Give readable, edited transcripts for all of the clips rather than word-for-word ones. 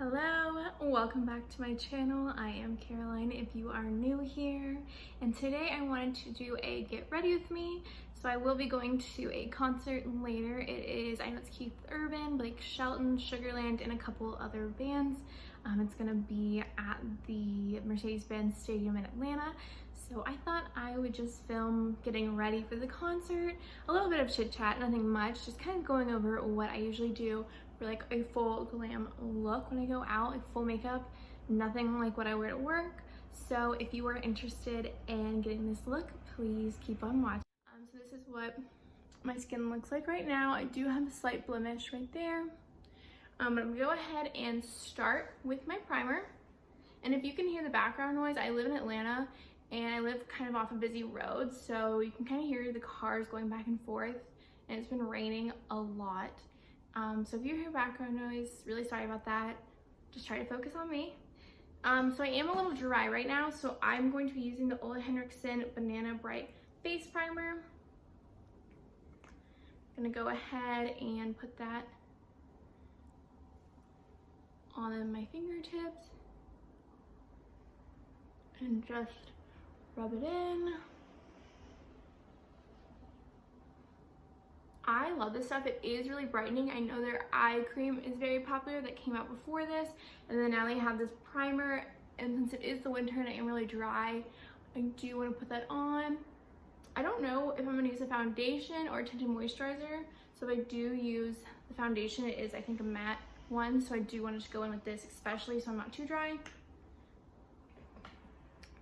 Hello, welcome back to my channel. I am Caroline if you are new here, and today I wanted to do a get ready with me. So I will be going to a concert later. It is, I know it's Keith Urban, Blake Shelton, Sugarland, and a couple other bands. It's gonna be at the Mercedes-Benz Stadium in Atlanta. So I thought I would just film getting ready for the concert, a little bit of chit chat, nothing much, just kind of going over what I usually do for like a full glam look when I go out, like full makeup, nothing like what I wear to work. So if you are interested in getting this look, please keep on watching. So this is what my skin looks like right now. I do have a slight blemish right there. I'm gonna go ahead and start with my primer. And if you can hear the background noise, I live in Atlanta and I live kind of off a busy road, so you can kind of hear the cars going back and forth, and it's been raining a lot. So if you hear background noise, really sorry about that. Just try to focus on me. So I am a little dry right now, so I'm going to be using the Ole Henriksen Banana Bright Face Primer. I'm gonna go ahead and put that on my fingertips and just rub it in. I love this stuff. It is really brightening. I know their eye cream is very popular that came out before this, and then now they have this primer, and since it is the winter and I am really dry, I do want to put that on. I don't know if I'm going to use a foundation or a tinted moisturizer, so if I do use the foundation, it is I think a matte one, so I do want to just go in with this, especially so I'm not too dry.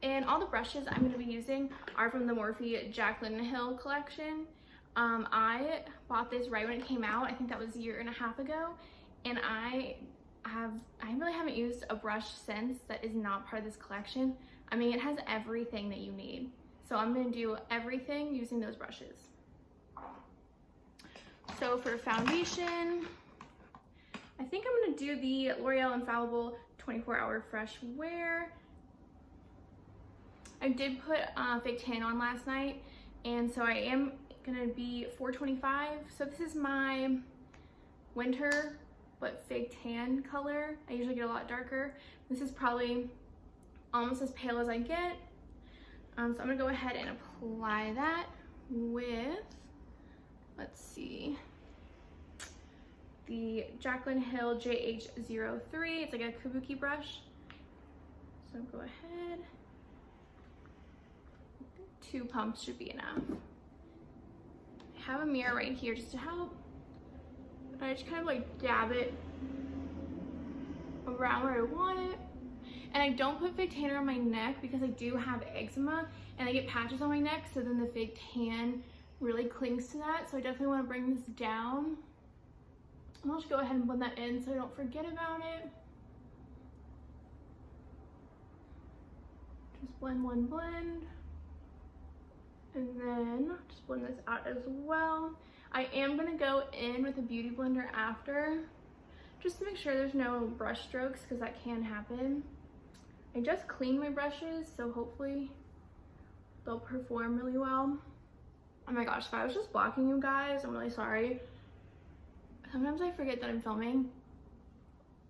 And all the brushes I'm going to be using are from the Morphe Jaclyn Hill collection. I bought this right when it came out. I think that was a year and a half ago, and I really haven't used a brush since that is not part of this collection. I mean, it has everything that you need, so I'm going to do everything using those brushes. So for foundation, I think I'm going to do the L'Oreal Infallible 24-Hour Fresh Wear. I did put fake tan on last night, and so I am gonna be 425. So this is my winter but fake tan color. I usually get a lot darker. This is probably almost as pale as I get. So I'm gonna go ahead and apply that with, let's see, the Jaclyn Hill JH03. It's like a kabuki brush. So go ahead. 2 pumps should be enough. I have a mirror right here just to help. I just kind of like dab it around where I want it. And I don't put fake tan on my neck because I do have eczema and I get patches on my neck, so then the fake tan really clings to that. So I definitely want to bring this down. I'll just go ahead and blend that in so I don't forget about it. Just blend. And then just blend this out as well. I am gonna go in with a beauty blender after, just to make sure there's no brush strokes, because that can happen. I just cleaned my brushes, so hopefully they'll perform really well. Oh my gosh, if I was just blocking you guys, I'm really sorry. Sometimes I forget that I'm filming,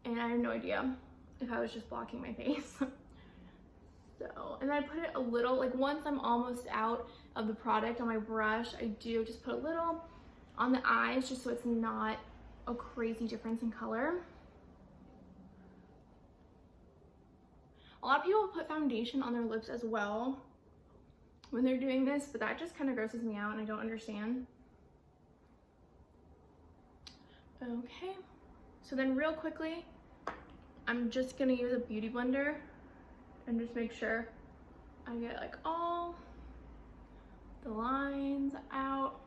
and I have no idea if I was just blocking my face. So, and then I put it a little, like once I'm almost out of the product on my brush, I do just put a little on the eyes just so it's not a crazy difference in color. A lot of people put foundation on their lips as well when they're doing this, but that just kind of grosses me out and I don't understand. Okay, so then real quickly, I'm just gonna use a beauty blender and just make sure I get like all the lines out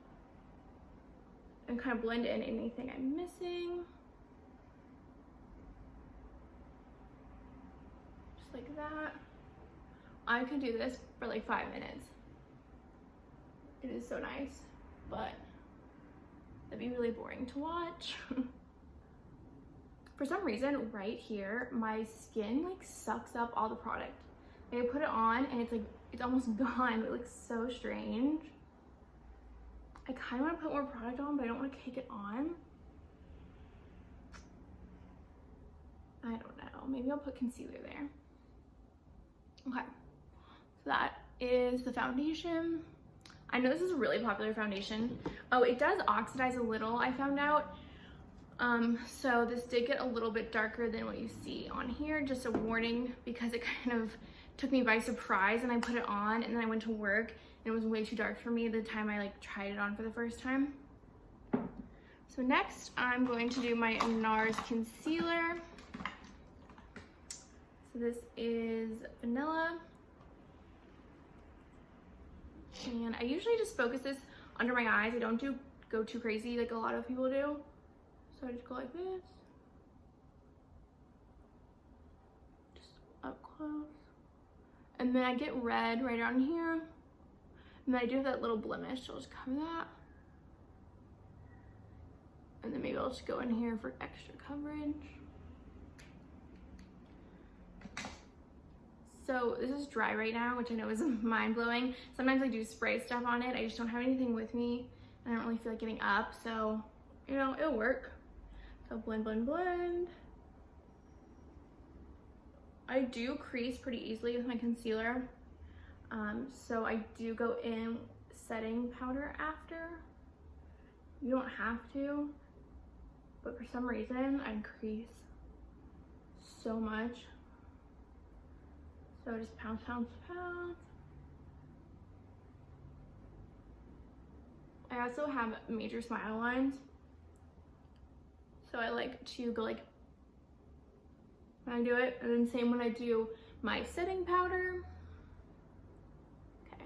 and kind of blend in anything I'm missing. Just like that. I could do this for like 5 minutes. It is so nice, but that'd be really boring to watch. For some reason, right here, my skin like sucks up all the product. Like, I put it on and it's like, it's almost gone. It looks so strange. I kind of want to put more product on, but I don't want to cake it on. I don't maybe I'll put concealer there. Okay, so that is the foundation. I know this is a really popular foundation. Oh, it does oxidize a little, I found out. So this did get a little bit darker than what you see on here. Just a warning, because it kind of took me by surprise and I put it on and then I went to work and it was way too dark for me the time I like tried it on for the first time. So next I'm going to do my Nars Concealer. So this is vanilla. And I usually just focus this under my eyes. I don't go too crazy like a lot of people do. So I just go like this. Just up close. And then I get red right around here. And then I do have that little blemish, so I'll just cover that. And then maybe I'll just go in here for extra coverage. So this is dry right now, which I know is mind-blowing. Sometimes I do spray stuff on it. I just don't have anything with me. And I don't really feel like getting up, so, you know, it'll work. So blend, blend, blend. I do crease pretty easily with my concealer. So I do go in setting powder after. You don't have to, but for some reason I crease so much. So just pounce, pounce, pounce. I also have major smile lines. So I like to go like when I do it, and then same when I do my setting powder. Okay.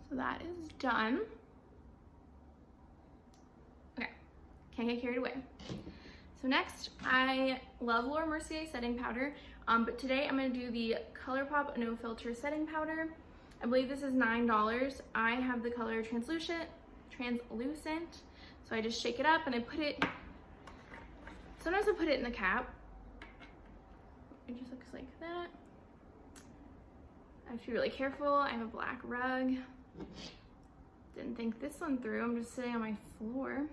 So that is done. Okay, can't get carried away. So next, I love Laura Mercier setting powder, but today I'm gonna do the ColourPop No Filter setting powder. I believe this is $9. I have the color translucent, so I just shake it up and I put it, sometimes I put it in the cap. It just looks like that. I have to be really careful. I have a black rug. Didn't think this one through. I'm just sitting on my floor.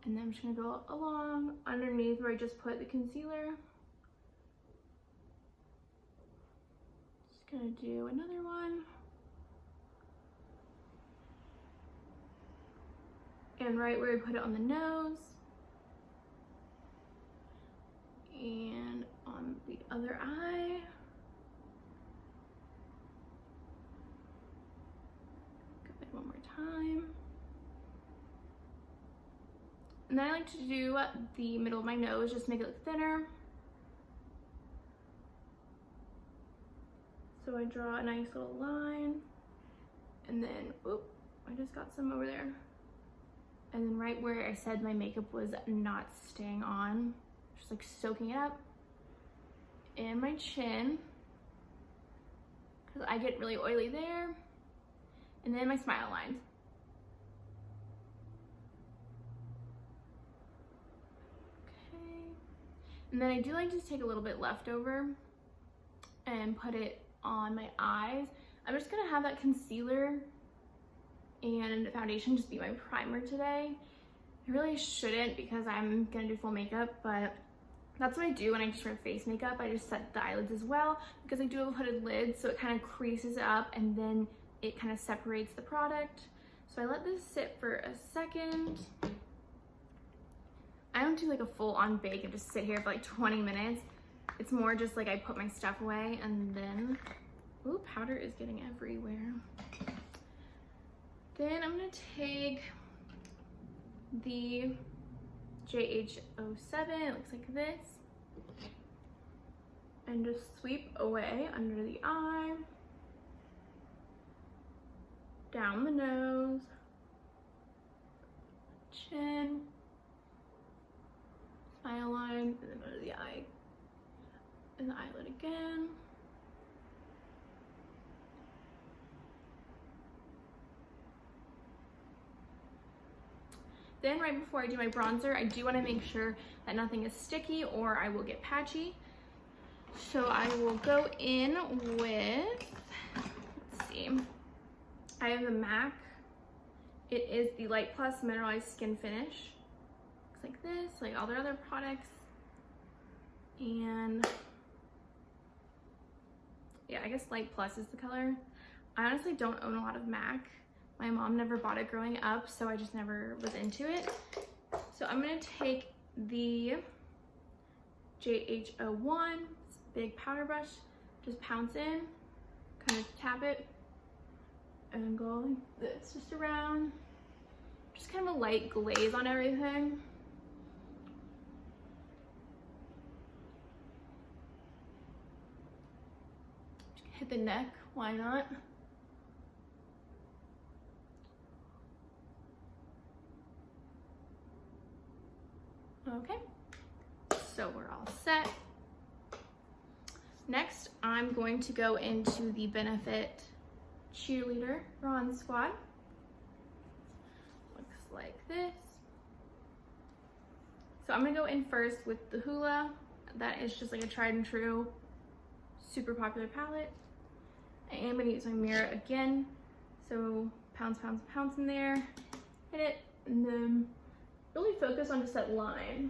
And then I'm just gonna go along underneath where I just put the concealer. Just gonna do another one. And right where I put it on the nose. And on the other eye. Go in one more time. And then I like to do the middle of my nose, just make it look thinner. So I draw a nice little line. And then, oop, I just got some over there. And then right where I said my makeup was not staying on, just like soaking it up. And my chin, because I get really oily there. And then my smile lines. Okay. And then I do like to take a little bit left over and put it on my eyes. I'm just gonna have that concealer and foundation just be my primer today. I really shouldn't because I'm gonna do full makeup, but that's what I do when I just wear face makeup. I just set the eyelids as well because I do have a hooded lid, so it kind of creases up and then it kind of separates the product. So I let this sit for a second. I don't do like a full-on bake and just sit here for like 20 minutes. It's more just like I put my stuff away and then, ooh, powder is getting everywhere. Then I'm gonna take the GRWM, it looks like this, and just sweep away under the eye, down the nose, chin, smile line, and then under the eye, and the eyelid again. Then right before I do my bronzer, I do want to make sure that nothing is sticky or I will get patchy. So I will go in with, let's see, I have the MAC. It is the Light Plus Mineralized Skin Finish. Looks like this, like all their other products. And yeah, I guess Light Plus is the color. I honestly don't own a lot of MAC. My mom never bought it growing up, so I just never was into it. So I'm gonna take the JH01 big powder brush, just pounce in, kind of tap it, and go like this, just around. Just kind of a light glaze on everything. Hit the neck, why not? Okay, so we're all set. Next, I'm going to go into the Benefit Cheerleader Bronze Squad. Looks like this. So I'm gonna go in first with the Hoola. That is just like a tried and true, super popular palette. I am gonna use my mirror again. So pounce, pounce, pounce in there, hit it, and then really focus on just that line.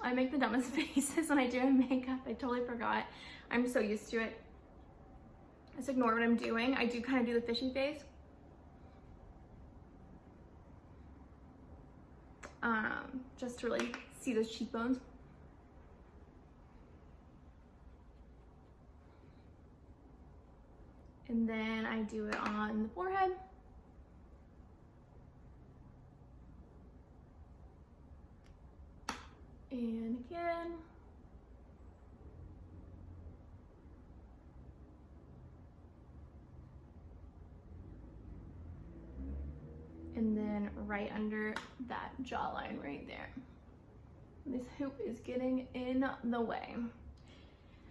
I make the dumbest faces when I do makeup. I totally forgot. I'm so used to it. Just ignore what I'm doing. I do kind of do the fishy face. Just to really see those cheekbones. And then I do it on the forehead. And again. And then right under that jawline right there. This hoop is getting in the way.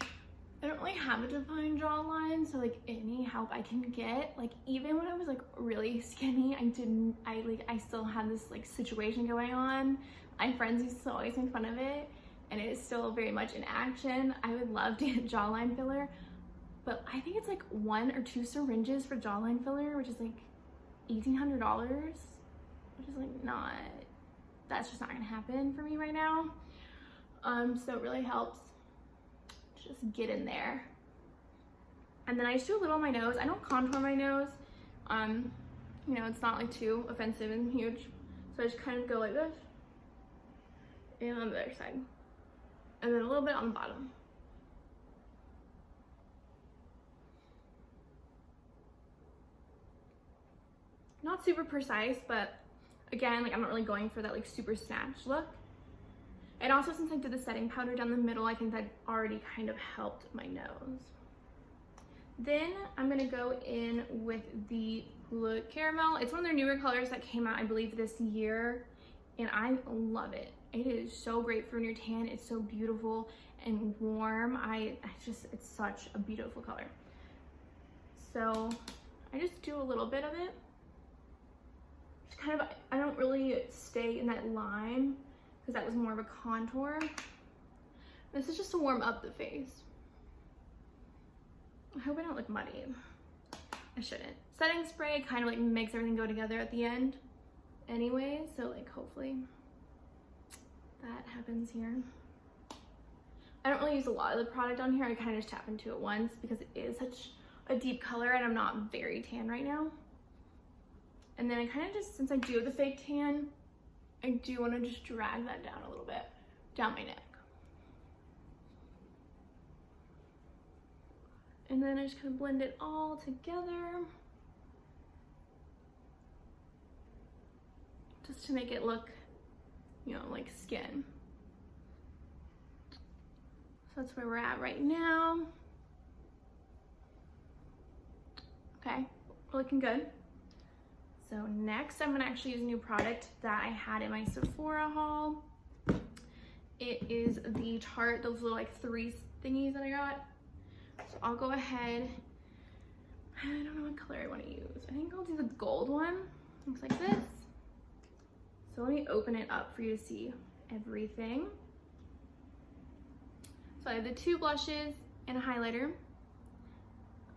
I don't really have a defined jawline, so like any help I can get, like even when I was like really skinny, I still had this like situation going on. My friends used to always make fun of it, and it is still very much in action. I would love to get jawline filler, but I think it's like 1 or 2 syringes for jawline filler, which is like $1,800, which is like not, that's just not gonna happen for me right now. So it really helps to just get in there. And then I just do a little on my nose. I don't contour my nose. You know, it's not like too offensive and huge. So I just kind of go like this. And on the other side. And then a little bit on the bottom. Not super precise, but again, like I'm not really going for that like super snatched look. And also since I did the setting powder down the middle, I think that already kind of helped my nose. Then I'm gonna go in with the Hoola Caramel. It's one of their newer colors that came out, I believe, this year, and I love it. It is so great for when you're tan. It's so beautiful and warm. It's such a beautiful color. So I just do a little bit of it. Just kind of, I don't really stay in that line because that was more of a contour. This is just to warm up the face. I hope I don't look muddy. I shouldn't. Setting spray kind of like makes everything go together at the end anyway, so like hopefully that happens here. I don't really use a lot of the product on here. I kind of just tap into it once because it is such a deep color and I'm not very tan right now. And then I kind of just, since I do have the fake tan, I do want to just drag that down a little bit, down my neck. And then I just kind of blend it all together. Just to make it look, you know, like skin. So that's where we're at right now. Okay, we're looking good. So next I'm gonna actually use a new product that I had in my Sephora haul. It is the Tarte, those little like 3 thingies that I got. So I'll go ahead, I don't know what color I wanna use. I think I'll do the gold one. Looks like this. So let me open it up for you to see everything. So I have the 2 blushes and a highlighter.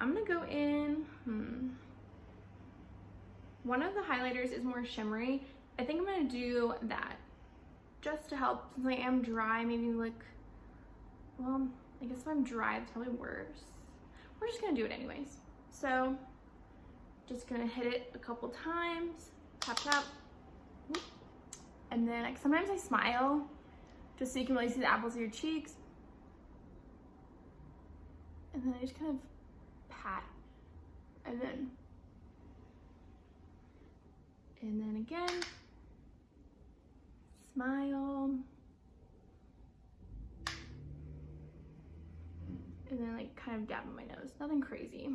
I'm gonna go in, one of the highlighters is more shimmery I think I'm gonna do that just to help, since I am dry. Maybe like, well, I guess if I'm dry, it's probably worse. We're just gonna do it anyways. So just gonna hit it a couple times, tap, tap. And then like, sometimes I smile just so you can really see the apples of your cheeks. And then I just kind of pat, and then again, smile, and then like kind of dab on my nose. Nothing crazy.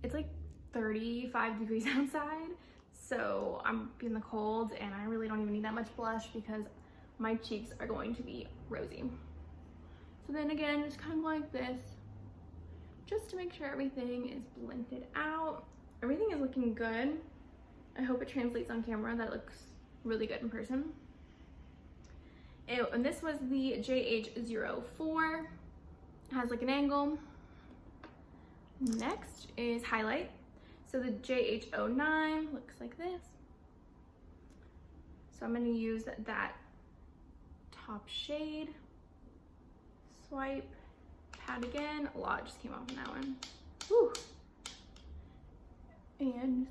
It's like 35 degrees outside, so I'm in the cold, and I really don't even need that much blush because my cheeks are going to be rosy. So then again, just kind of like this, just to make sure everything is blended out. Everything is looking good. I hope it translates on camera. That looks really good in person. And this was the JH04. It has like an angle. Next is highlight. So the JH09 looks like this. So I'm gonna use that top shade. Swipe, pat again. A lot just came off on that one. Whew. And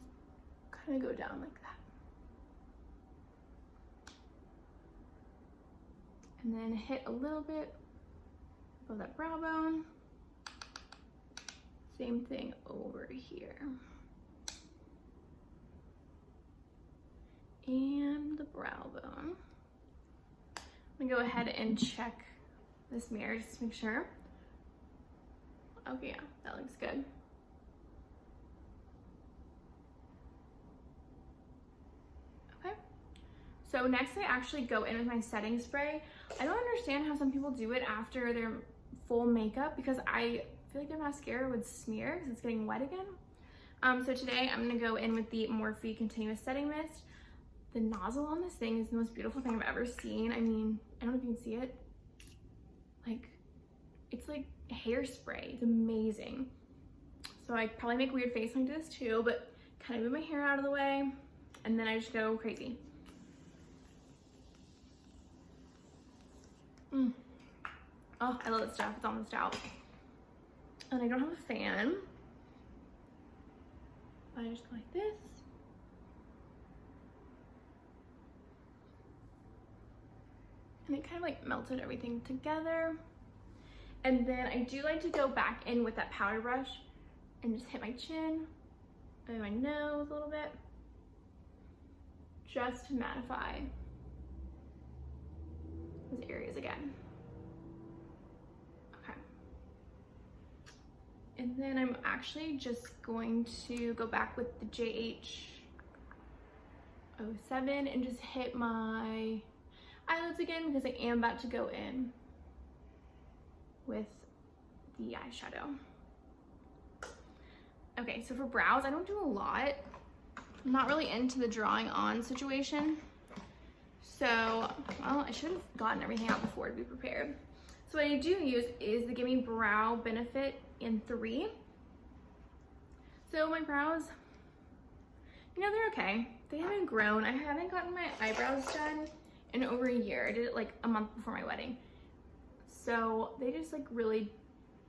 kind of go down like that. And then hit a little bit above that brow bone. Same thing over here. And the brow bone. I'm gonna go ahead and check this mirror just to make sure. Okay, yeah, that looks good. Okay, so next I actually go in with my setting spray. I don't understand how some people do it after their full makeup, because I feel like their mascara would smear because it's getting wet again. So today I'm gonna go in with the Morphe Continuous Setting Mist. The nozzle on this thing is the most beautiful thing I've ever seen. I mean, I don't know if you can see it. Like, it's like hairspray. It's amazing. So I probably make weird face like this too, but kind of move my hair out of the way, and then I just go crazy. Oh, I love this stuff. It's almost out. And I don't have a fan. But I just go like this. And it kind of like melted everything together. And then I do like to go back in with that powder brush and just hit my chin and my nose a little bit, just to mattify those areas again. Okay. And then I'm actually just going to go back with the JH07 and just hit my eyelids again, because I am about to go in with the eyeshadow. Okay, so for brows, I don't do a lot. I'm not really into the drawing on situation. So, well, I should have gotten everything out before to be prepared. So what I do use is the Gimme Brow Benefit in 3. So my brows, you know, they're okay. They haven't grown. I haven't gotten my eyebrows done in over a year. I did it like a month before my wedding. So they just like really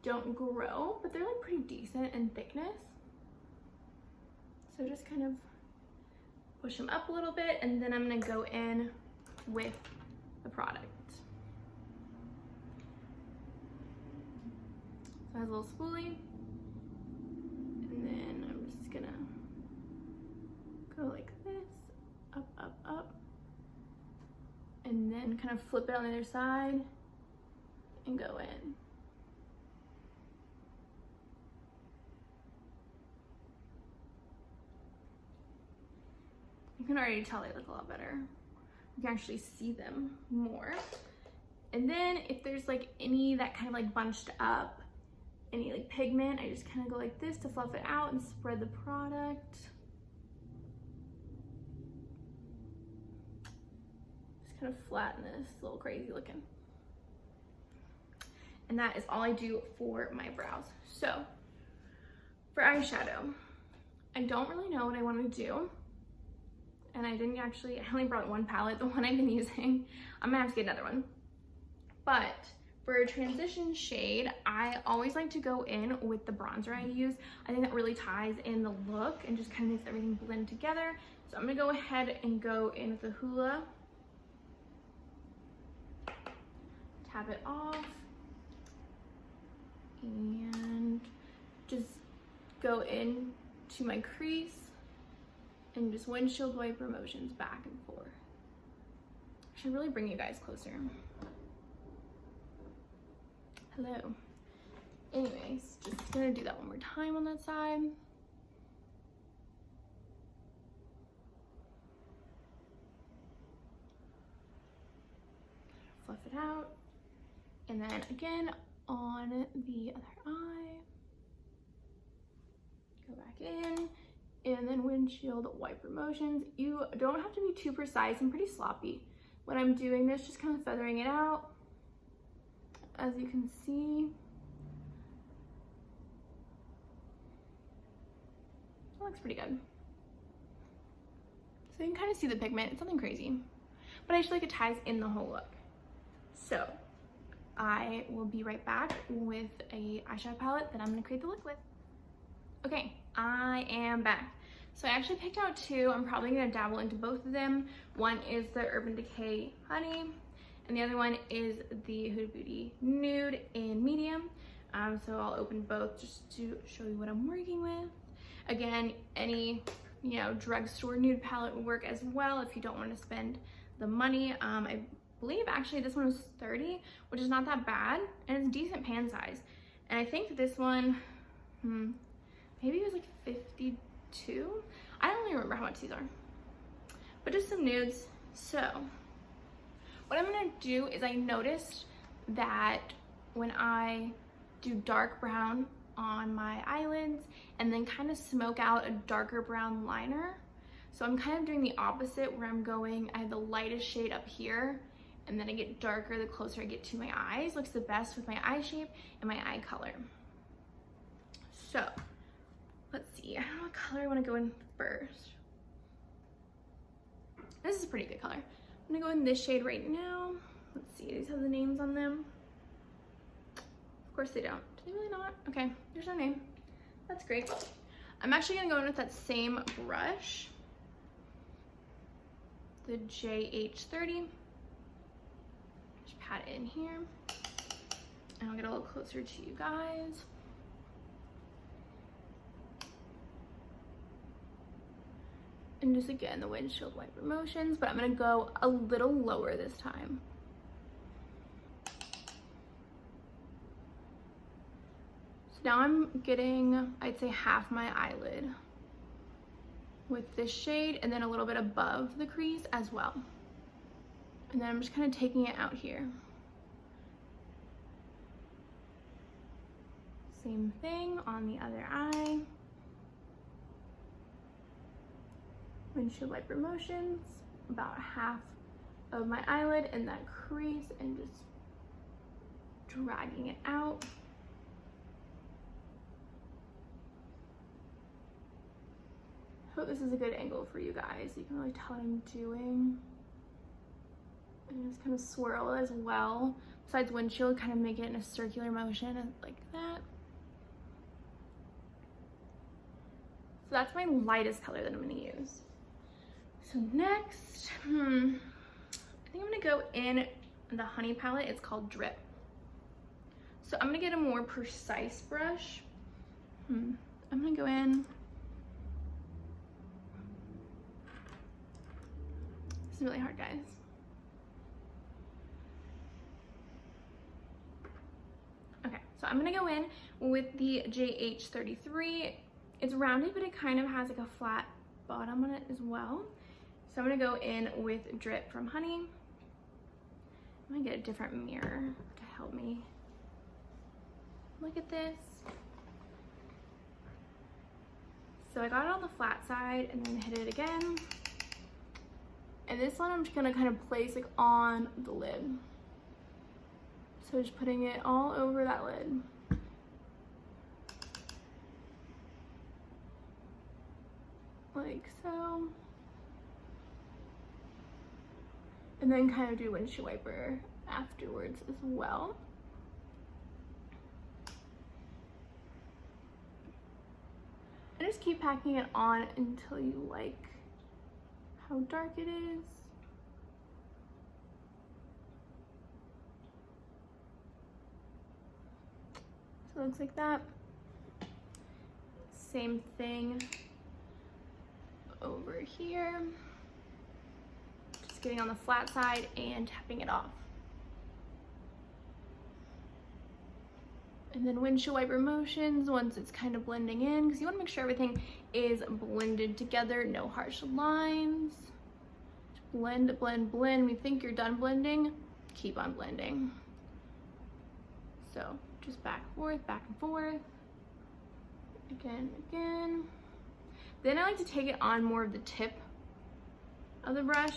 don't grow, but they're like pretty decent in thickness. So just kind of push them up a little bit, and then I'm gonna go in with the product. So it has a little spoolie, and then I'm just gonna go like this, up, up, up, and then kind of flip it on the other side and go in. You can already tell they look a lot better. You can actually see them more. And then if there's like any that kind of like bunched up, any like pigment, I just kind of go like this to fluff it out and spread the product. Just kind of flatten this, a little crazy looking. And that is all I do for my brows. So for eyeshadow, I don't really know what I want to do. and I only brought one palette, the one I've been using. I'm gonna have to get another one. But for a transition shade, I always like to go in with the bronzer I use. I think that really ties in the look and just kind of makes everything blend together. So I'm gonna go ahead and go in with the Hoola. Tap it off. And just go in to my crease and just windshield wiper motions back and forth. I should really bring you guys closer. Hello. Anyways, just gonna do that one more time on that side. Fluff it out. And then again on the other eye. Go back in. And then windshield wiper motions. You don't have to be too precise. I'm pretty sloppy when I'm doing this, just kind of feathering it out. As you can see, it looks pretty good. So you can kind of see the pigment. It's nothing crazy, but I feel like it ties in the whole look. So I will be right back with a eyeshadow palette that I'm gonna create the look with. Okay, I am back. So I actually picked out two. I'm probably gonna dabble into both of them. One is the Urban Decay Honey, and the other one is the Huda Beauty Nude in medium. So I'll open both just to show you what I'm working with. Again, any drugstore nude palette would work as well if you don't want to spend the money. I believe actually this one was $30, which is not that bad, and it's decent pan size. And I think this one, maybe it was like 52. I don't really remember how much these are, but just some nudes. So what I'm gonna do is, I noticed that when I do dark brown on my eyelids and then kind of smoke out a darker brown liner, so I'm kind of doing the opposite, where I have the lightest shade up here and then I get darker the closer I get to my eyes. Looks the best with my eye shape and my eye color. So let's see, I don't know what color I want to go in first. This is a pretty good color. I'm gonna go in this shade right now. Let's see, these have the names on them. Of course they don't. Do they really not? Okay, there's no name. That's great. I'm actually gonna go in with that same brush, the JH30. Just pat it in here, and I'll get a little closer to you guys. And just again, the windshield wiper motions, but I'm gonna go a little lower this time. So now I'm getting, I'd say, half my eyelid with this shade, and then a little bit above the crease as well. And then I'm just kind of taking it out here. Same thing on the other eye. Windshield wiper motions, about half of my eyelid in that crease, and just dragging it out. Hope this is a good angle for you guys. You can really tell what I'm doing. And just kind of swirl as well. Besides windshield, kind of make it in a circular motion like that. So that's my lightest color that I'm gonna use. So next, I think I'm gonna go in the Honey palette. It's called Drip. So I'm gonna get a more precise brush. I'm gonna go in. This is really hard, guys. Okay, so I'm gonna go in with the JH33. It's rounded, but it kind of has like a flat bottom on it as well. So I'm gonna go in with Drip from Honey. I'm gonna get a different mirror to help me look at this. So I got it on the flat side and then hit it again. And this one I'm just gonna kind of place like on the lid. So just putting it all over that lid. Like so. And then kind of do windshield wiper afterwards as well. And just keep packing it on until you like how dark it is. So it looks like that. Same thing over here. Just getting on the flat side and tapping it off. And then windshield wiper motions once it's kind of blending in, because you want to make sure everything is blended together, no harsh lines. Just blend, blend, blend. When you think you're done blending, keep on blending. So just back and forth, again, again. Then I like to take it on more of the tip of the brush,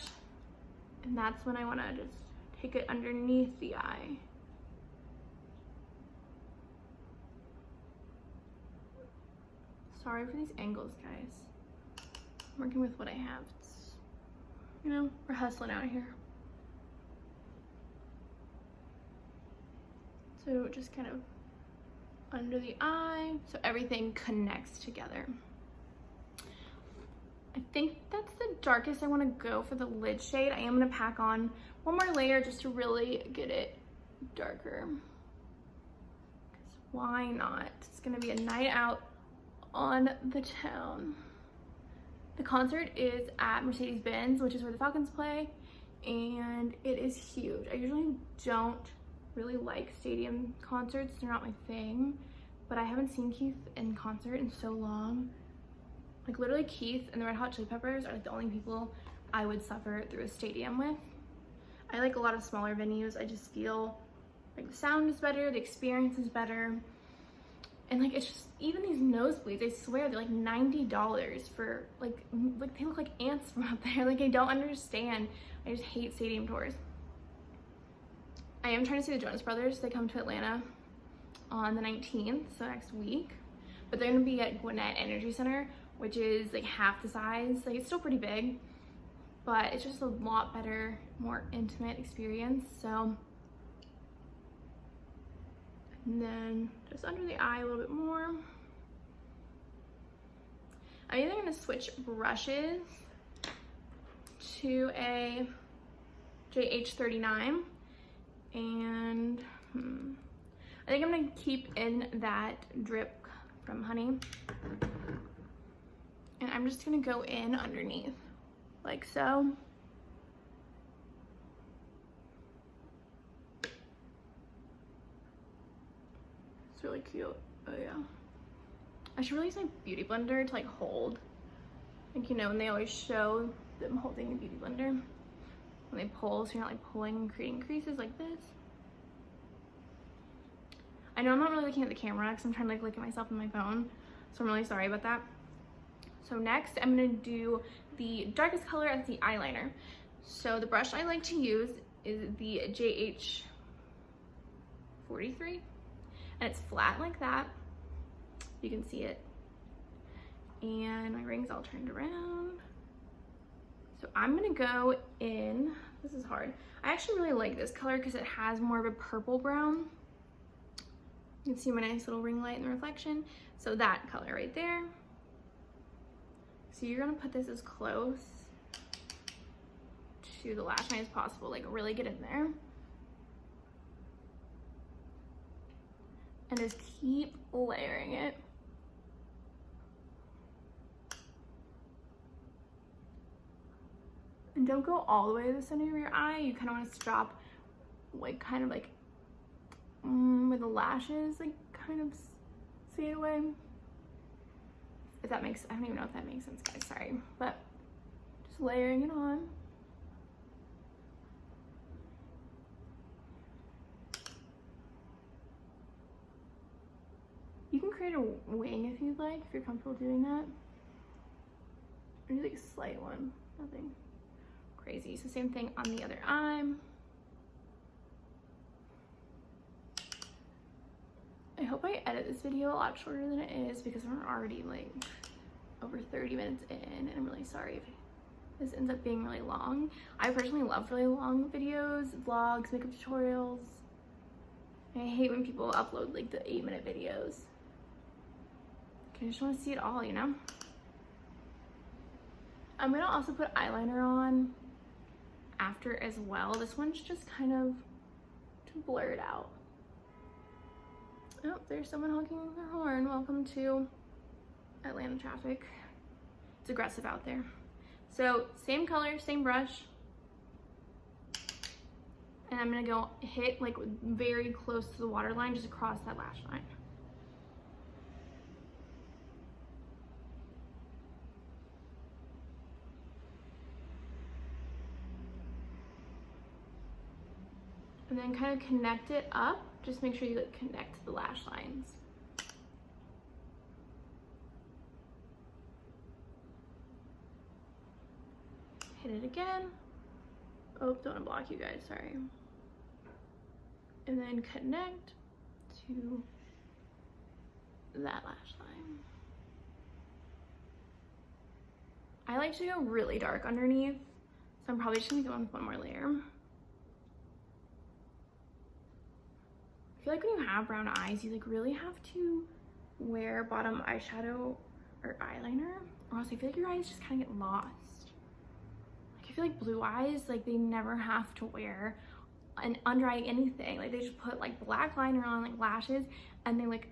and that's when I want to just take it underneath the eye. Sorry for these angles, guys. I'm working with what I have. It's, you know, we're hustling out here. So just kind of under the eye, so everything connects together. I think that's the darkest I want to go for the lid shade. I am going to pack on one more layer just to really get it darker. 'Cause why not? It's going to be a night out on the town. The concert is at Mercedes-Benz, which is where the Falcons play, and it is huge. I usually don't really like stadium concerts. They're not my thing, but I haven't seen Keith in concert in so long. Like literally Keith and the Red Hot Chili Peppers are like the only people I would suffer through a stadium with. I like a lot of smaller venues. I just feel like the sound is better, the experience is better. And like, it's just, even these nosebleeds, I swear they're like $90 for like they look like ants from up there. Like, I don't understand. I just hate stadium tours. I am trying to see the Jonas Brothers. They come to Atlanta on the 19th, so next week. But they're gonna be at Gwinnett Energy Center, which is like half the size. Like, it's still pretty big, but it's just a lot better, more intimate experience. So, and then just under the eye a little bit more. I'm either gonna switch brushes to a JH39, and I think I'm gonna keep in that drip from Honey, and I'm just gonna go in underneath like so. It's really cute. Oh yeah, I should really use my beauty blender to like hold, like, you know, when they always show them holding the beauty blender when they pull, so you're not like pulling and creating creases like this. I know I'm not really looking at the camera because I'm trying to like look at myself on my phone, so I'm really sorry about that. So next I'm gonna do the darkest color as the eyeliner. So the brush I like to use is the JH43, and it's flat like that. You can see it. And my ring's all turned around. So I'm gonna go in, this is hard. I actually really like this color because it has more of a purple brown. You can see my nice little ring light in the reflection. So that color right there. So you're gonna put this as close to the lash line as possible, like really get in there. And just keep layering it. And don't go all the way to the center of your eye. You kind of want to stop, like, kind of like where the lashes, like, kind of fade away. If that makes, I don't even know if that makes sense, guys, sorry. But just layering it on. You can create a wing if you'd like, if you're comfortable doing that. Or do like a slight one, nothing crazy. So same thing on the other eye. I hope I edit this video a lot shorter than it is because we're already like over 30 minutes in, and I'm really sorry if this ends up being really long. I personally love really long videos, vlogs, makeup tutorials. I hate when people upload like the 8-minute videos. I just want to see it all, you know? I'm gonna also put eyeliner on after as well. This one's just kind of to blur it out. Oh, there's someone honking their horn. Welcome to Atlanta traffic. It's aggressive out there. So same color, same brush. And I'm gonna go hit like very close to the waterline, just across that lash line. And then kind of connect it up. Just make sure you like connect to the lash lines. Hit it again. Oh, don't want to block you guys, sorry. And then connect to that lash line. I like to go really dark underneath, so I'm probably just gonna go on with one more layer. I feel like when you have brown eyes, you like really have to wear bottom eyeshadow or eyeliner, or else I feel like your eyes just kind of get lost. Like I feel like blue eyes, like they never have to wear an under eye anything. Like they just put like black liner on, like lashes, and they look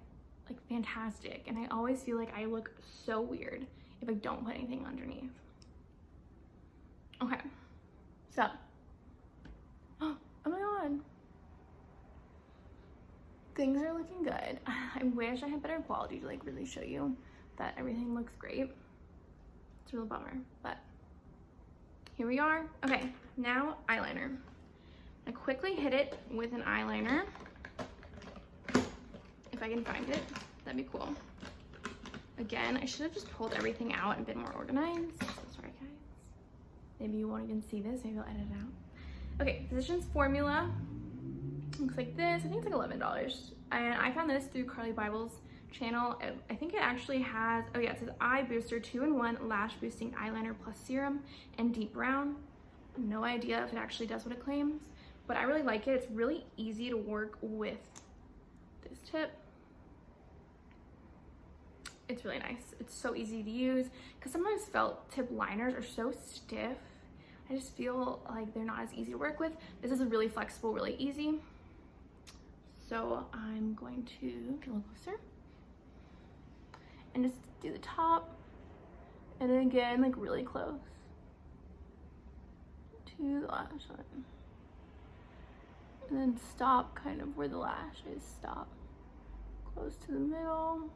like fantastic. And I always feel like I look so weird if I don't put anything underneath. Okay, so, oh my god. Things are looking good. I wish I had better quality to like really show you that everything looks great. It's a real bummer, but here we are. Okay, now eyeliner. I quickly hit it with an eyeliner. If I can find it, that'd be cool. Again, I should have just pulled everything out and been more organized. So sorry guys. Maybe you won't even see this, maybe I'll edit it out. Okay, Physicians Formula. Looks like this. I think it's like $11. And I found this through Carly Bible's channel. I think it actually has, oh yeah, it says Eye Booster 2-in-1 Lash Boosting Eyeliner Plus Serum and Deep Brown. No idea if it actually does what it claims, but I really like it. It's really easy to work with this tip. It's really nice. It's so easy to use because sometimes felt tip liners are so stiff. I just feel like they're not as easy to work with. This is really flexible, really easy. So I'm going to get a little closer and just do the top, and then again, like really close to the lash line, and then stop kind of where the lashes stop, close to the middle,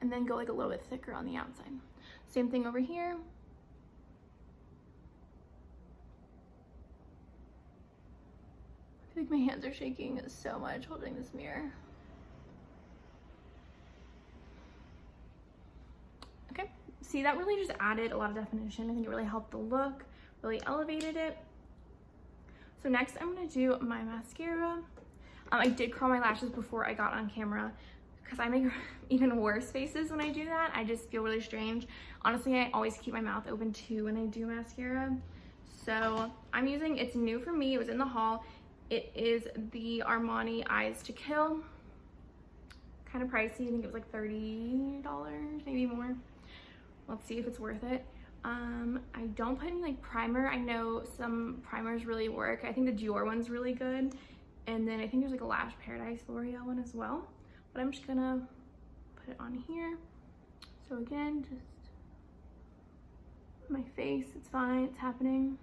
and then go like a little bit thicker on the outside. Same thing over here. I feel like my hands are shaking so much holding this mirror. Okay, see, that really just added a lot of definition. I think it really helped the look, really elevated it. So next I'm gonna do my mascara. I did curl my lashes before I got on camera because I make even worse faces when I do that. I just feel really strange. Honestly, I always keep my mouth open too when I do mascara. So I'm using, it's new for me, it was in the haul. It is the Armani Eyes to Kill. Kind of pricey, I think it was like $30, maybe more. Let's see if it's worth it. I don't put any like primer. I know some primers really work. I think the Dior one's really good. And then I think there's like a Lash Paradise L'Oreal one as well. But I'm just gonna put it on here. So again, just my face, it's fine, it's happening.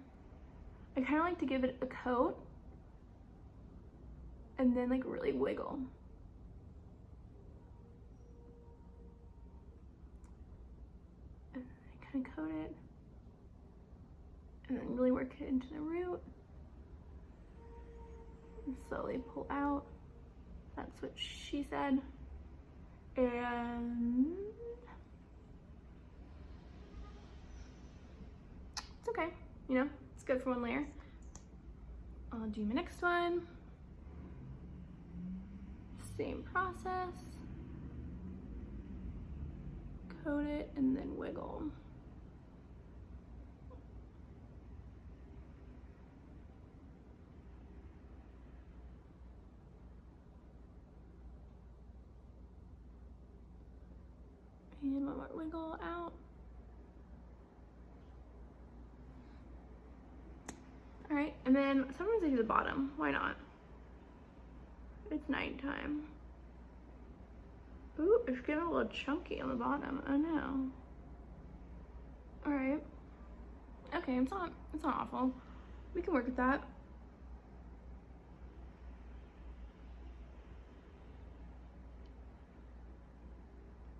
I kind of like to give it a coat and then like really wiggle. And then I kind of coat it and then really work it into the root and slowly pull out. That's what she said. And it's okay, you know, it's good for one layer. I'll do my next one. Same process. Coat it and then wiggle. wiggle out. All right, and then sometimes I do the bottom. Why not? It's nighttime. Ooh, it's getting a little chunky on the bottom. Oh no. All right. Okay, it's not awful. We can work with that.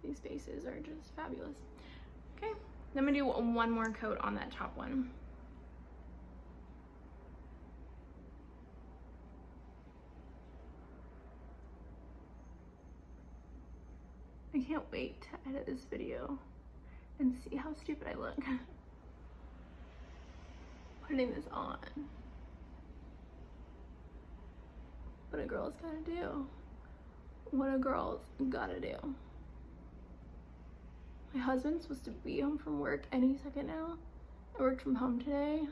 These bases are just fabulous. Okay, then I'm gonna do one more coat on that top one. I can't wait to edit this video and see how stupid I look putting this on. What a girl's gotta do. What a girl's gotta do. My husband's supposed to be home from work any second now. I worked from home today.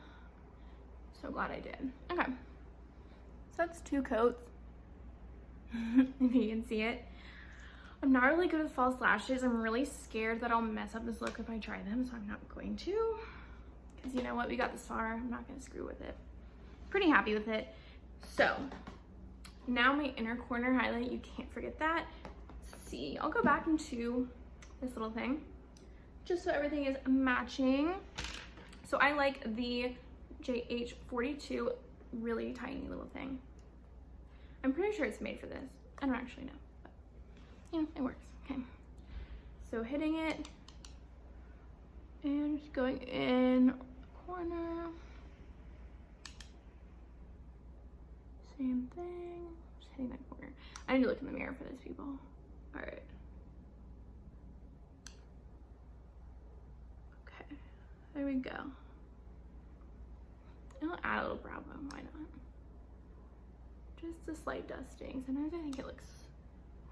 So glad I did. Okay. So that's 2 coats. If you can see it. I'm not really good with false lashes. I'm really scared that I'll mess up this look if I try them, so I'm not going to. Because you know what? We got this far. I'm not going to screw with it. Pretty happy with it. So, now my inner corner highlight. You can't forget that. Let's see. I'll go back into this little thing, just so everything is matching. So I like the JH42 really tiny little thing. I'm pretty sure it's made for this. I don't actually know, but you know, it works. Okay, so hitting it and just going in corner. Same thing, just hitting that corner. I need to look in the mirror for this, people. All right. Okay, there we go. I'll add a little brow bone, why not? Just a slight dusting. Sometimes I think it looks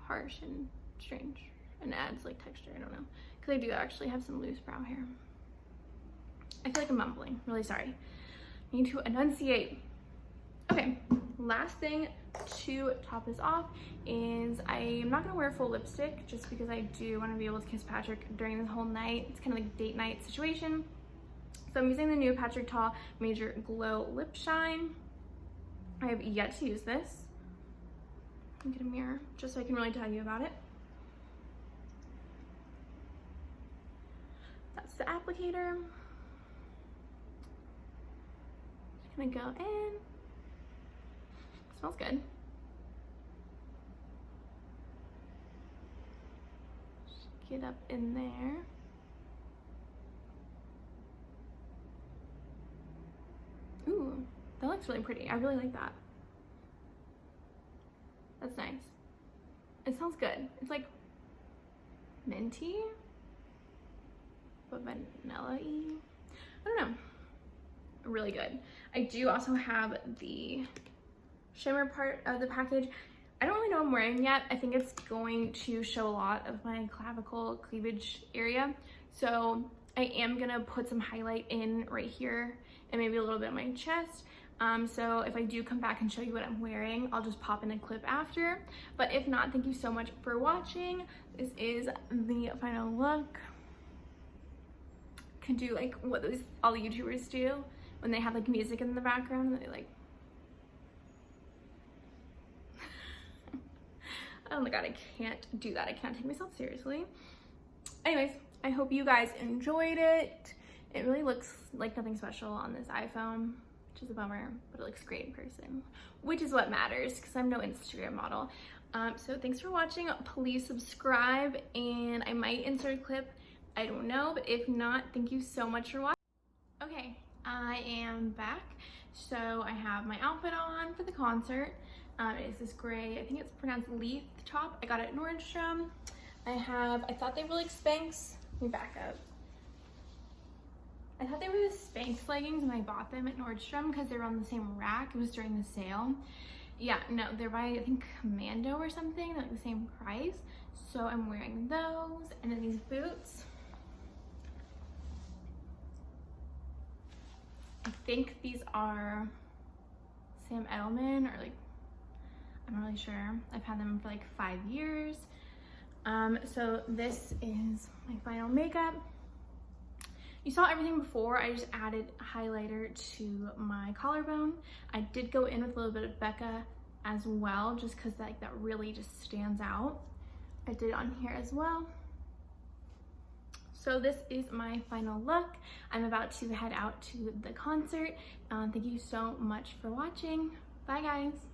harsh and strange and adds like texture, I don't know. Because I do actually have some loose brow hair. I feel like I'm mumbling, really sorry. I need to enunciate. Okay, last thing to top this off is I'm not gonna wear full lipstick just because I do wanna be able to kiss Patrick during this whole night. It's kind of like a date night situation. So I'm using the new Patrick Ta Major Glow Lip Shine. I have yet to use this. Let me get a mirror just so I can really tell you about it. That's the applicator. Just gonna go in. Smells good. Just get up in there. Ooh, that looks really pretty. I really like that. That's nice. It smells good. It's like minty, but vanilla-y. I don't know. Really good. I do also have the shimmer part of the package. I don't really know what I'm wearing yet. I think it's going to show a lot of my clavicle cleavage area. So I am gonna put some highlight in right here and maybe a little bit on my chest. So if I do come back and show you what I'm wearing, I'll just pop in a clip after. But if not, thank you so much for watching. This is the final look. Can do like what all the YouTubers do when they have like music in the background and they like oh my god, I can't do that. I can't take myself seriously. Anyways, I hope you guys enjoyed it. It really looks like nothing special on this iPhone, which is a bummer, but it looks great in person, which is what matters because I'm no Instagram model. So thanks for watching. Please subscribe and I might insert a clip. I don't know, but if not, thank you so much for watching. Okay, I am back. So I have my outfit on for the concert. It is this gray, I think it's pronounced leaf top. I got it at Nordstrom. I thought they were like Spanx. Let me back up. I thought they were the Spanx leggings and I bought them at Nordstrom because they were on the same rack. It was during the sale. Yeah, no, they're by, I think, Commando or something. They're like the same price. So I'm wearing those and then these boots. I think these are Sam Edelman or like, I'm not really sure. I've had them for like 5 years. So this is my final makeup. You saw everything before. I just added highlighter to my collarbone. I did go in with a little bit of Becca as well, just because that really just stands out. I did it on here as well. So this is my final look. I'm about to head out to the concert. Thank you so much for watching. Bye guys.